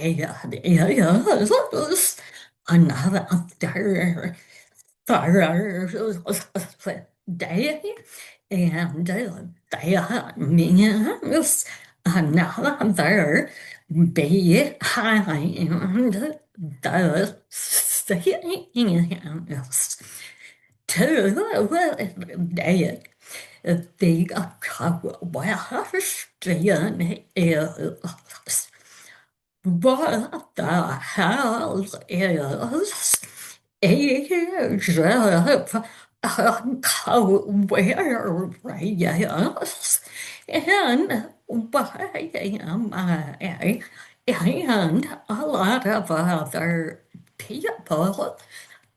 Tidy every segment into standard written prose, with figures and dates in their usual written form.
it is another day, and they means another behind the scenes. To day, the question is, what the hell is Age of Aquarius? And why am I and a lot of other people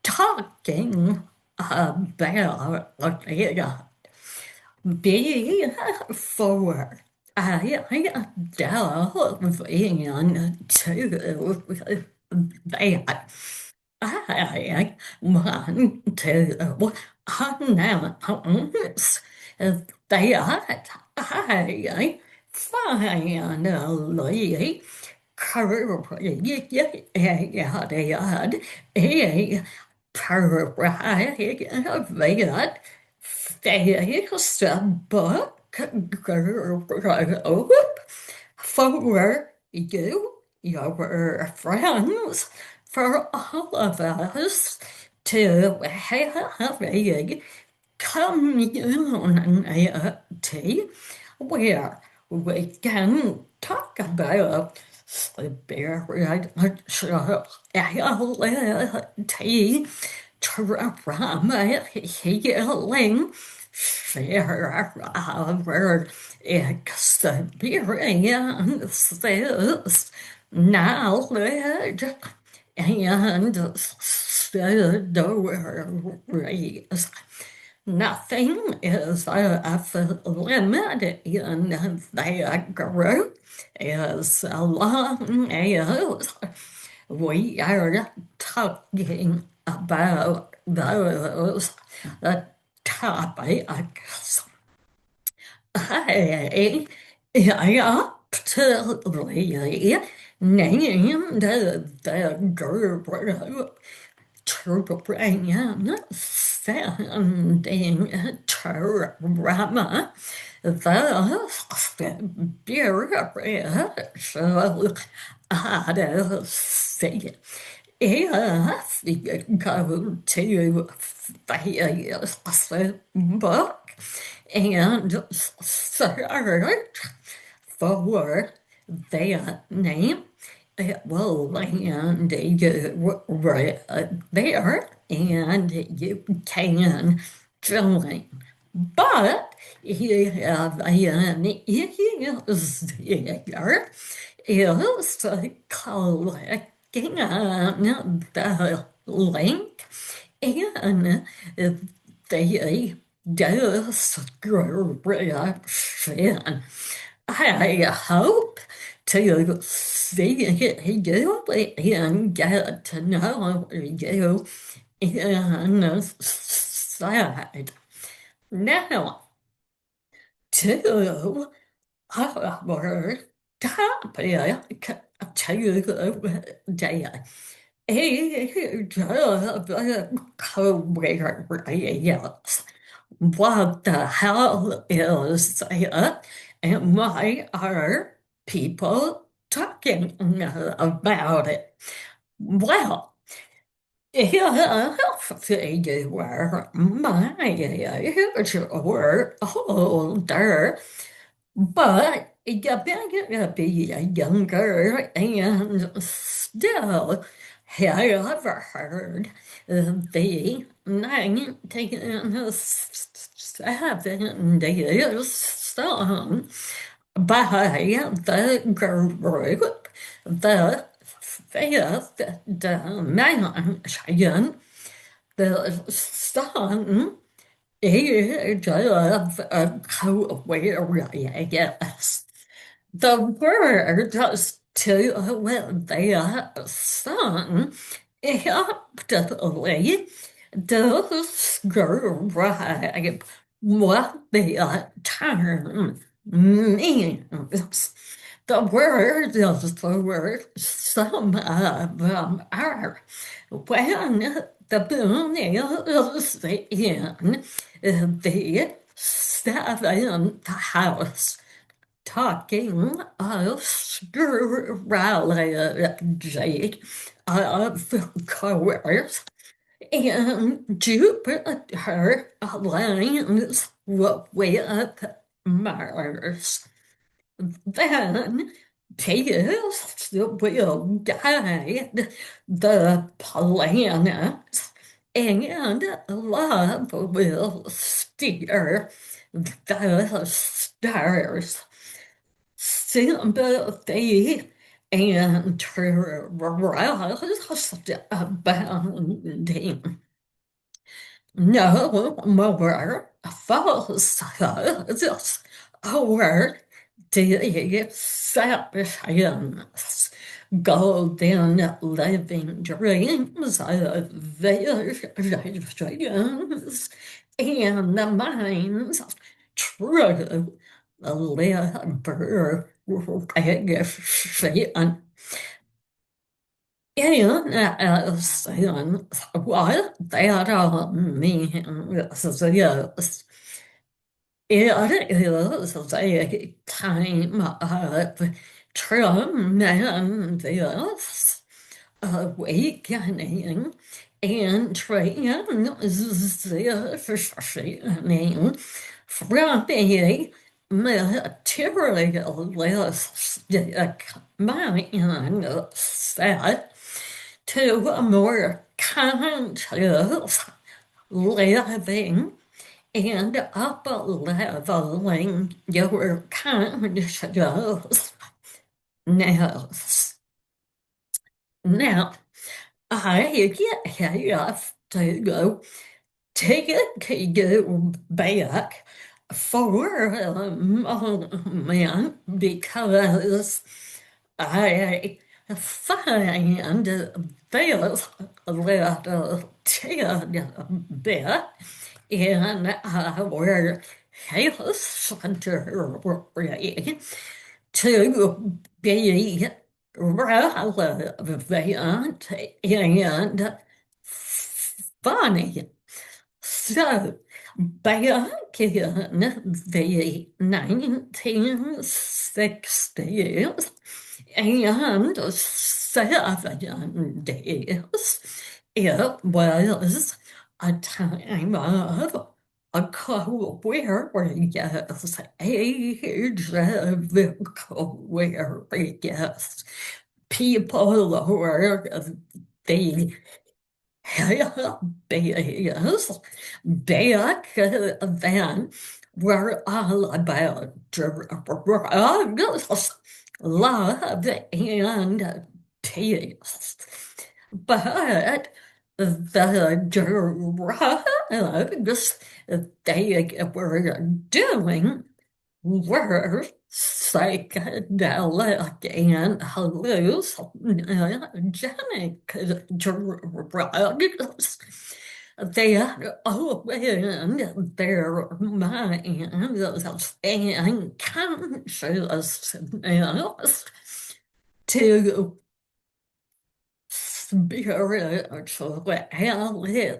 talking about it? Before I delve into that, I want to announce that I finally created a private Facebook group for you, your friends, for all of us to have a community where we can talk about spirituality, trauma healing, share our experiences, knowledge, and stories. Nothing is off limit in that group as long as we are talking about those topics. I aptly named the group transcending trauma, the spiritual odyssey. If you go to Facebook and search for their name, it will land you right there, and you can join. But if an easier is clicking on the link in the description. I hope to see you and get to know you inside. Now, to our topic today. Age of Aquarius. What the hell is it? And why are people talking about it? Well, if you were my age or older, but you better be younger and still have heard the 1970s song by the group, the fifth dimension. The song Age of Aquarius. The words to the song aptly describe what the term means. the word is the word some of them are. When the moon is in the seventh house, talking of astrology, of course, and Jupiter aligns with Mars. Then Venus will guide the planets, and love will steer the stars. Sympathy and trust abounding. No more falsehoods or deceptions. Golden living dreams of visions and the mind's true liberation. Yes, what that all means is it is a time of tremendous awakening and transitioning from a materialistic mindset to a more conscious living and up-leveling your consciousness. Now, I have to go take you back for a moment because I find this little tidbit in our history to be relevant and funny. So, back in the 1960s and 70s, it was a time of Aquarius, Age of Aquarius. People were the hippies back then were all about drugs, love, and peace. But the drugs they were doing were psychedelic and hallucinogenic drugs. They had opened their minds and consciousness to spirituality,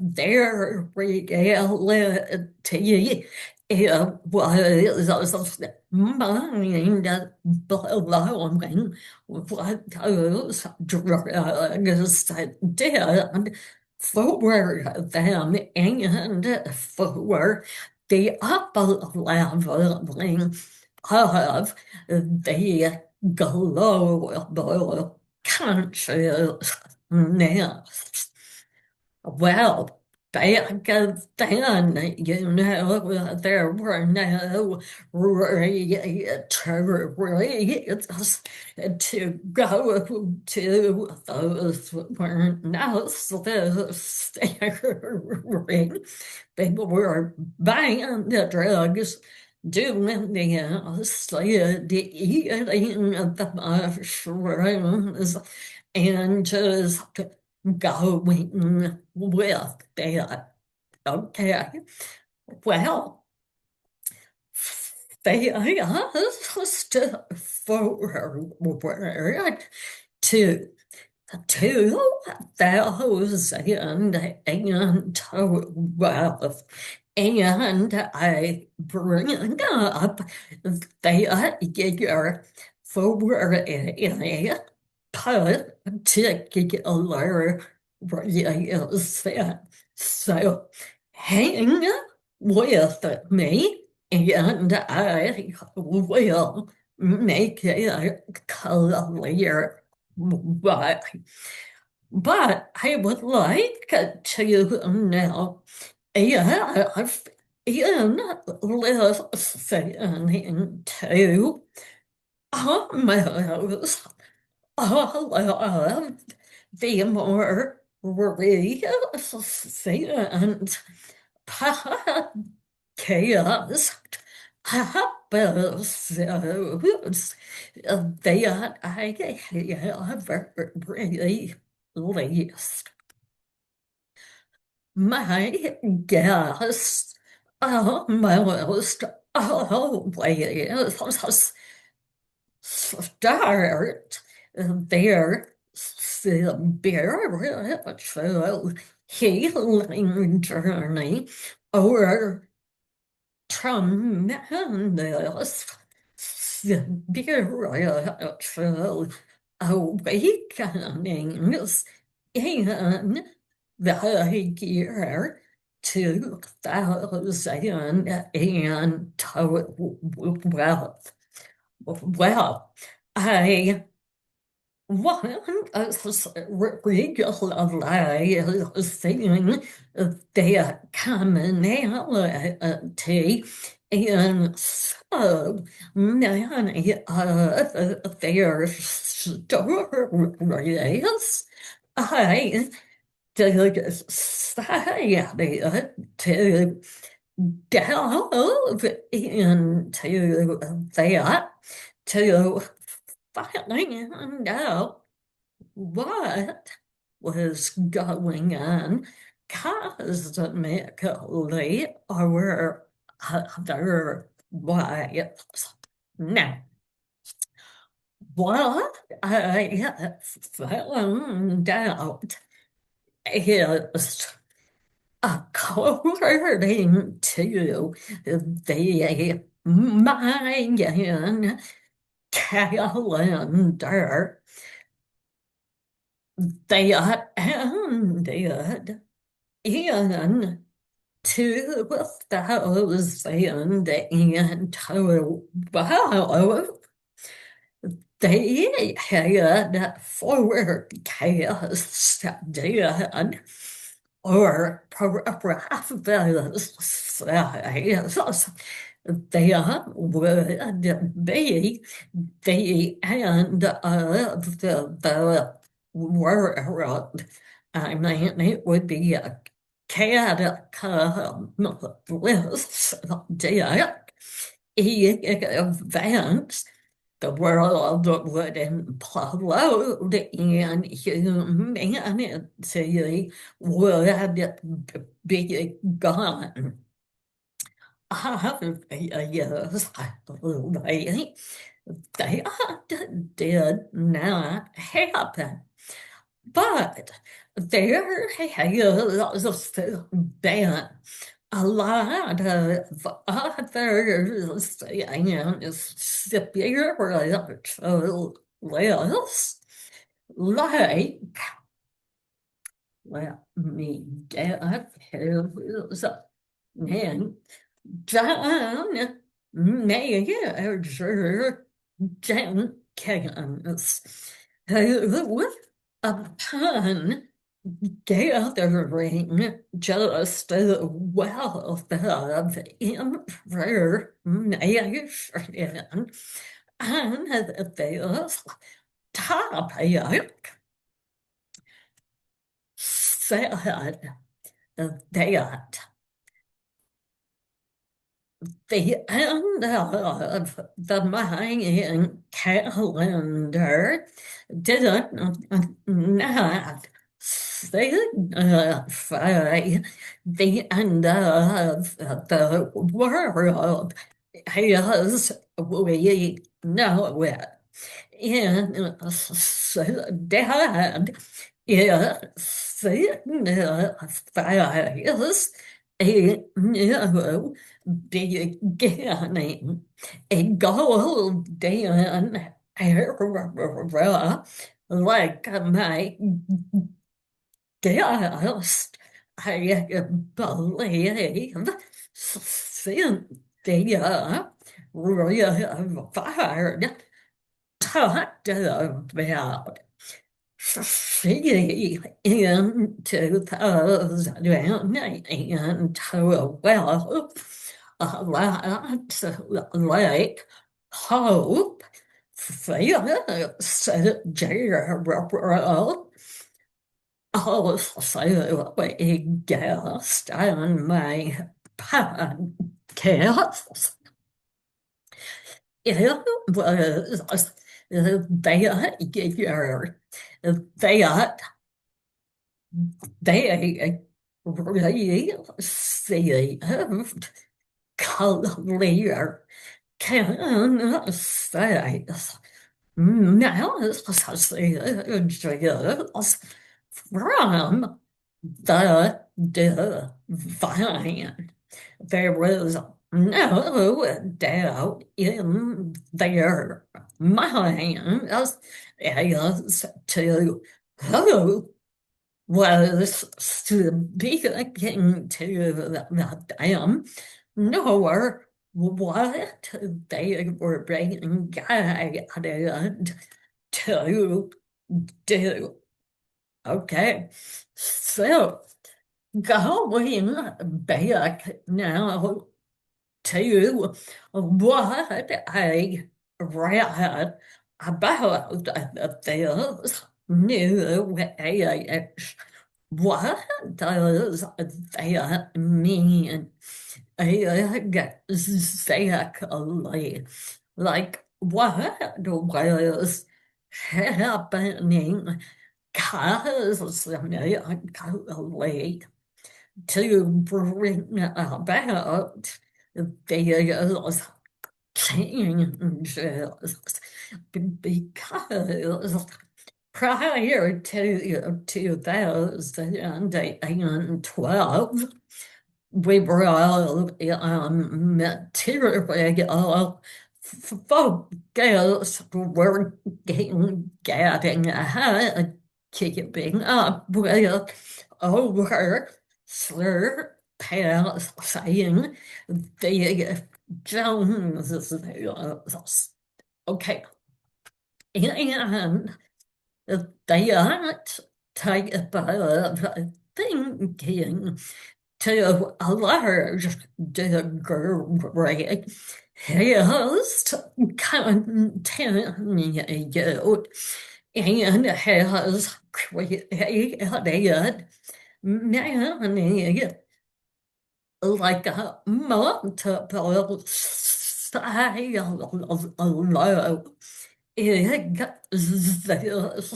their reality. It was mind blowing what those drugs did for them and for the up-leveling of the global consciousness. Well, back then, there were no returns to go to. Those were necessary. People were buying the drugs, doing the acid, eating the mushrooms, and just going with it. Okay. Well, they asked forward to 2012, and I bring up that year for a particular reason. So hang with me, and I will make it clear why. But I would like to know if in listening to almost all of the more recent podcast episodes that I have released. My guests almost always start their spiritual healing journey or tremendous spiritual awakenings in the year 2012. Well, I want us regularly seeing the commonality in so many of their stories. I decided to delve into that to find out what was going on cosmically or otherwise. Now, what I found out is according to the Mayan calendar, they ended in 2012. They had forecasted or prophecies they would be the end of the world. I mean, it would be a cataclysmic event. The world would implode and humanity would be gone. Obviously, that did not happen. But there has been a lot of other spiritual lists, like, let me get his name, John Major Jenkins, who, upon gathering just a wealth of information on this topic, said that the end of the Mayan calendar did not signify the end of the world. Yes, we know it. In dad is signifies a new beginning, a golden era, like my guest. I believe Cynthia required talked about see in 2012 a lot like hope feels general also a guest on my podcast. It was they they really saved clear can say now it's just from the divine. There was no doubt in their minds as to who was speaking to them, nor what they were being guided to do. Okay, so going back now to what I read about this new age. What does that mean exactly? Like, what was happening cosmically to bring about these changes? Because prior to 2012, we were all material focus, working, getting ahead, keeping up with over surpassing the Joneses. Okay, and that type of thinking to a large degree has continued and has created many like multiple styles of existence.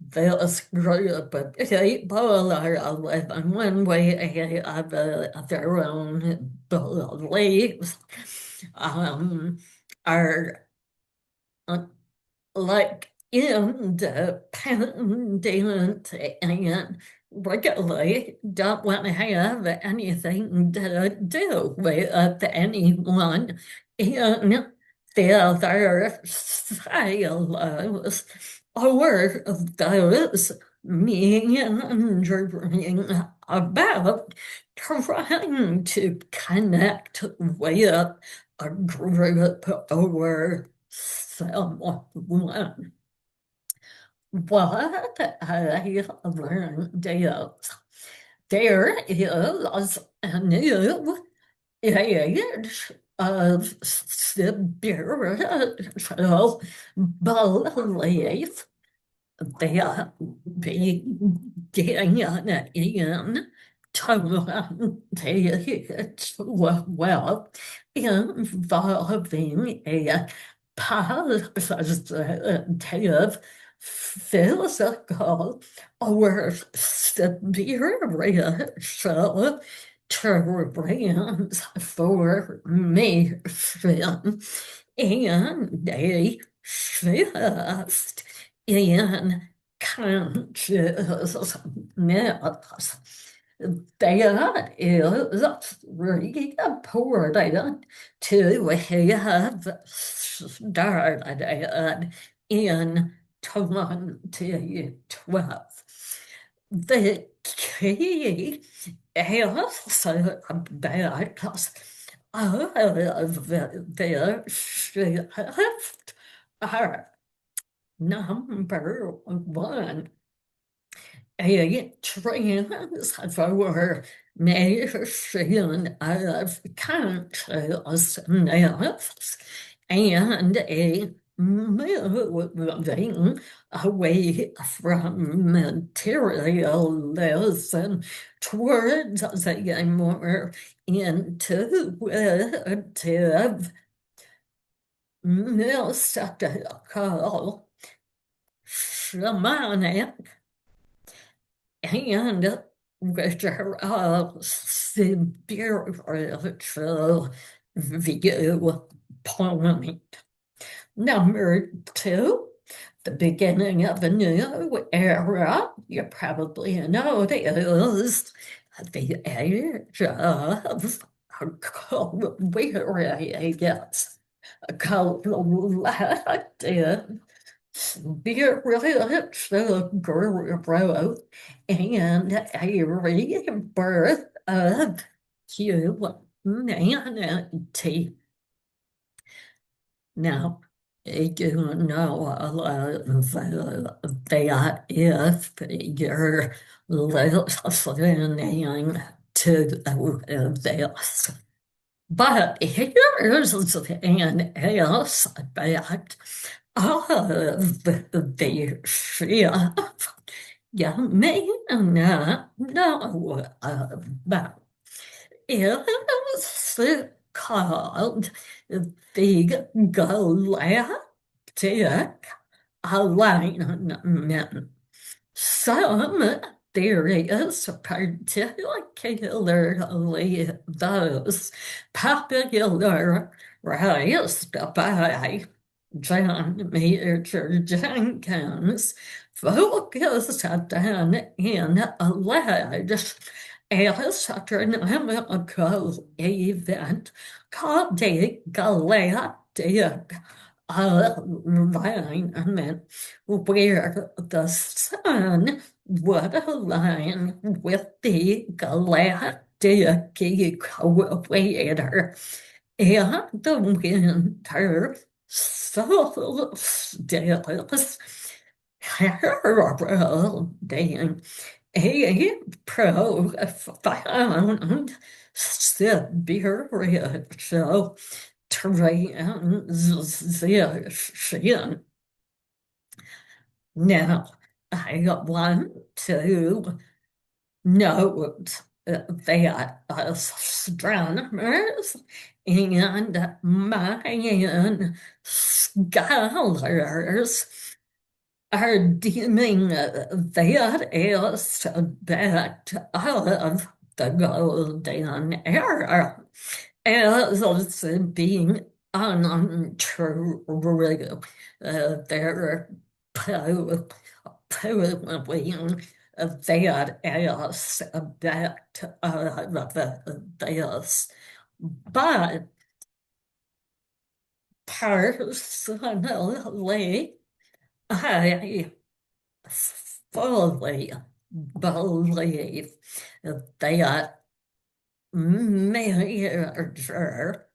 This group of people are living one way of their own beliefs, are like independent and really don't want to have anything to do with anyone in the other silos or those meandering about trying to connect with a group or someone. What I learned is there is a new age of spiritual belief that began in 2012 involving a positive physical or spiritual trans formation and a shift in consciousness. That is really important to have started in 2012. The key also about us of the shift are number one, a transformation of consciousness and a moving away from materialism towards a more intuitive, mystical, shamanic, and literal spiritual viewpoint. Number two, the beginning of a new era, you probably know it is the age of Aquarius, collective spiritual growth and a rebirth of humanity. Now, you know that if you're listening to this, but here's an aspect of the shift you may not know about. It's called the galactic alignment. Some theories, particularly those popularized by John Major Jenkins, focused on an alleged astronomical event called the galactic alignment, where the sun would align with the galactic equator and the winter solstice heralding a profound spiritual transition. Now, I want to note that astronomers and Mayan scholars are deeming that aspect of the golden era as being untrue. They're proving that aspect of this. But personally, I fully believe that major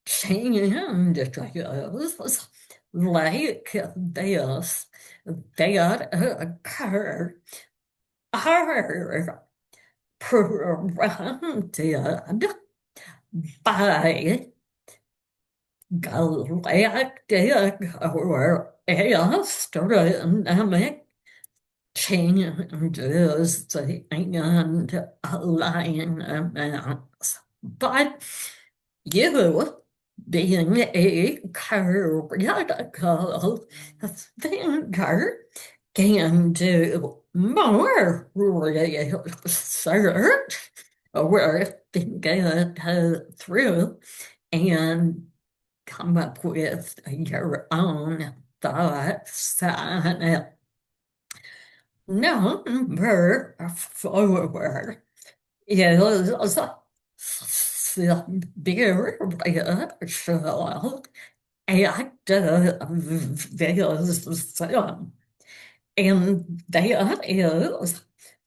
changes like this that occur are prompted by galactic or astronomic changes and alignments. But you, being a critical thinker, can do more research worth thinking through and come up with your own thoughts on number 4 is spiritual activism. And that is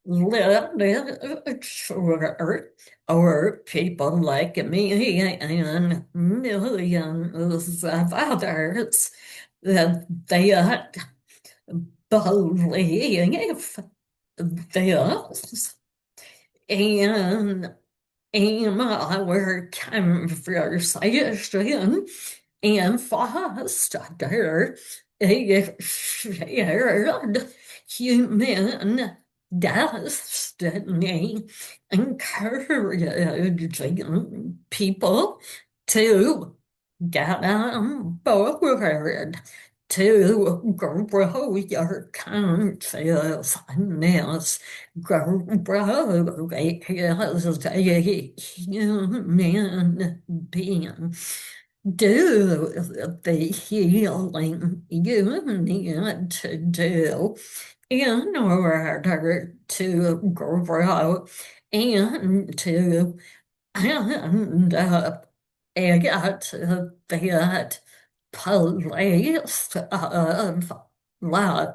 literature or people like me and millions of others that they believe this. And in our conversation and foster a shared human destiny, encouraging people to get on board, to grow your consciousness, grow as a human being. Do the healing you need to do in order to grow and to end up at that place of love.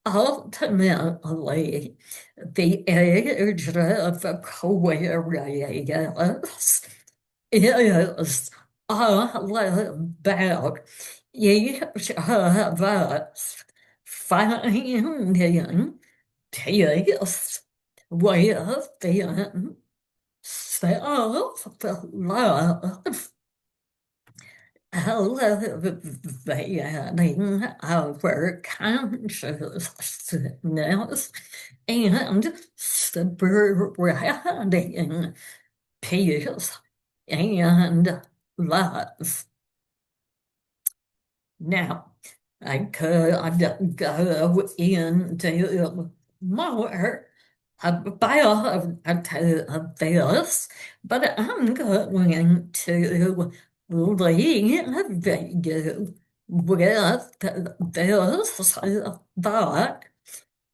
Ultimately, the age of Aquarius is all about each of us finding peace within self-love, elevating our consciousness and spreading peace and love. Now, I could go into more about this, but I'm going to leave you with this thought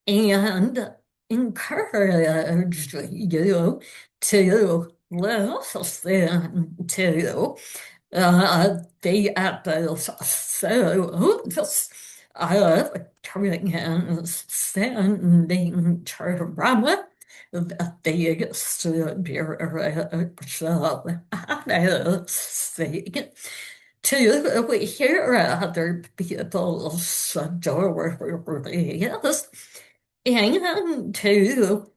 and encourage you to listen to the episodes of transcending trauma, the spiritual odyssey, to hear other people's stories, and to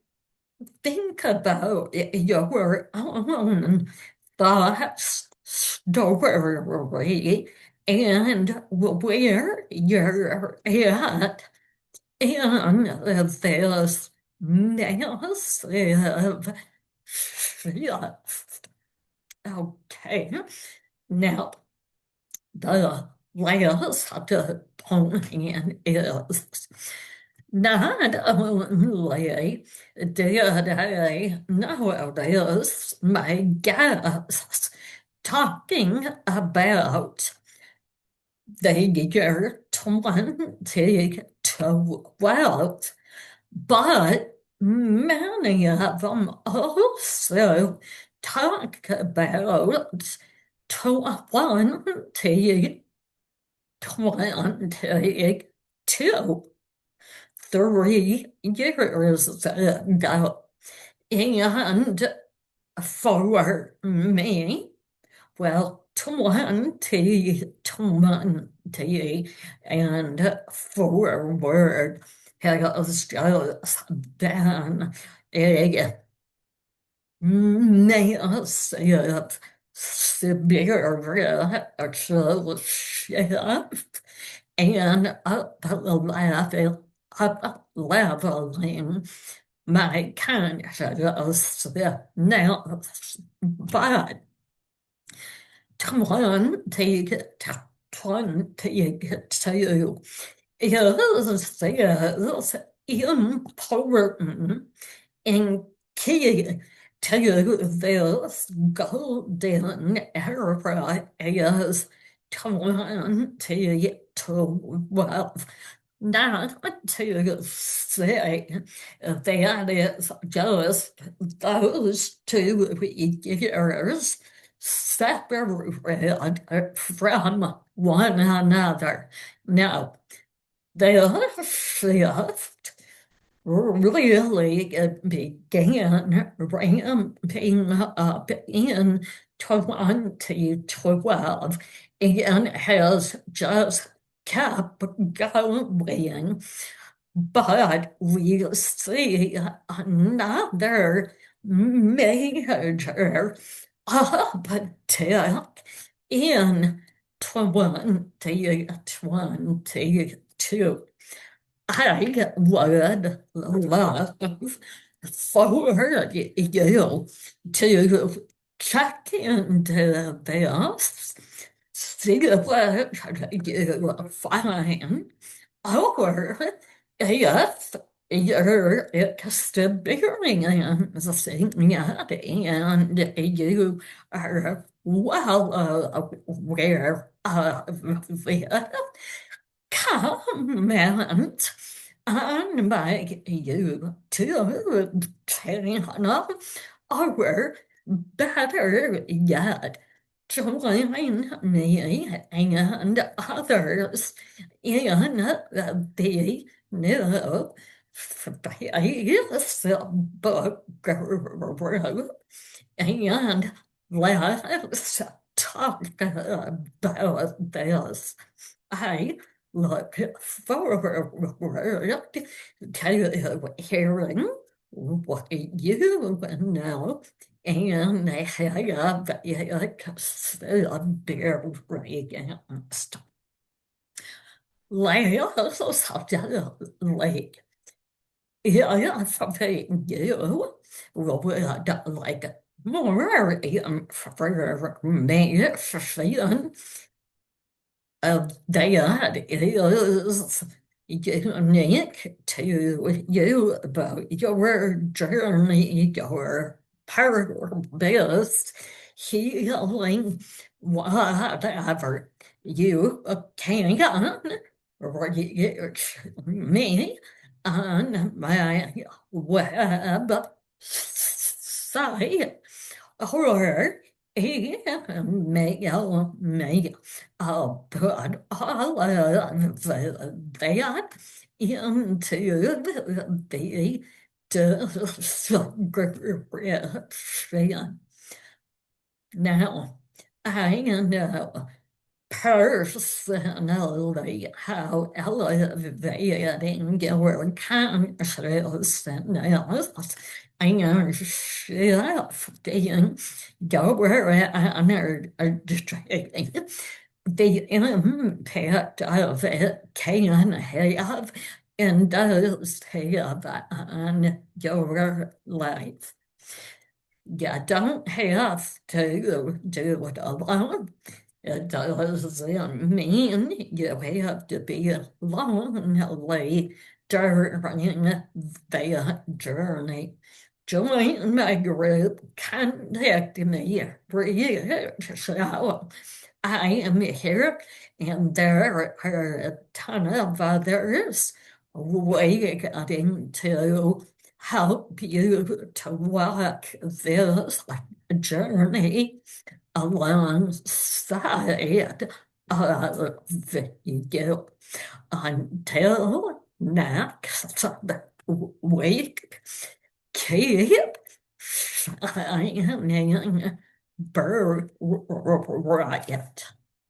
think about your own thoughts, story, and where you're at in this massive shift. Okay, now the last point is not only did I notice my guests talking about the year 2012, but many of them also talk about 2022, 3 years ago. And for me, well, 2020 and forward has just been a massive spiritual shift and up-leveling my consciousness. But 2022 is important and key to this golden era is 2012. Not to say that is just those 2 years separated from one another. Now, the shift really began ramping up in 2012 and has just kept going. But we see another major uptick in 2022. I would love for you to check into this, see what you find, or if you're experiencing it and you are well aware of it, comment on my YouTube channel, or better yet, join me and others in the new Facebook group, and let's talk about this. I look forward to hearing what you know and have experienced. Lastly, if you would like more information, that is unique to you about your journey, your purpose, healing, whatever. You can reach me on my website, or email me. I'll put all of that into the description. Now, I know personally how elevating your consciousness and shifting your energy, the impact of it can have and does have on your life. You don't have to do it alone. It doesn't mean you have to be lonely during the journey. Join my group, contact me, reach out. I am here, and there are a ton of others waiting to help you to walk this journey alongside of you. Until next week, keep shining bright.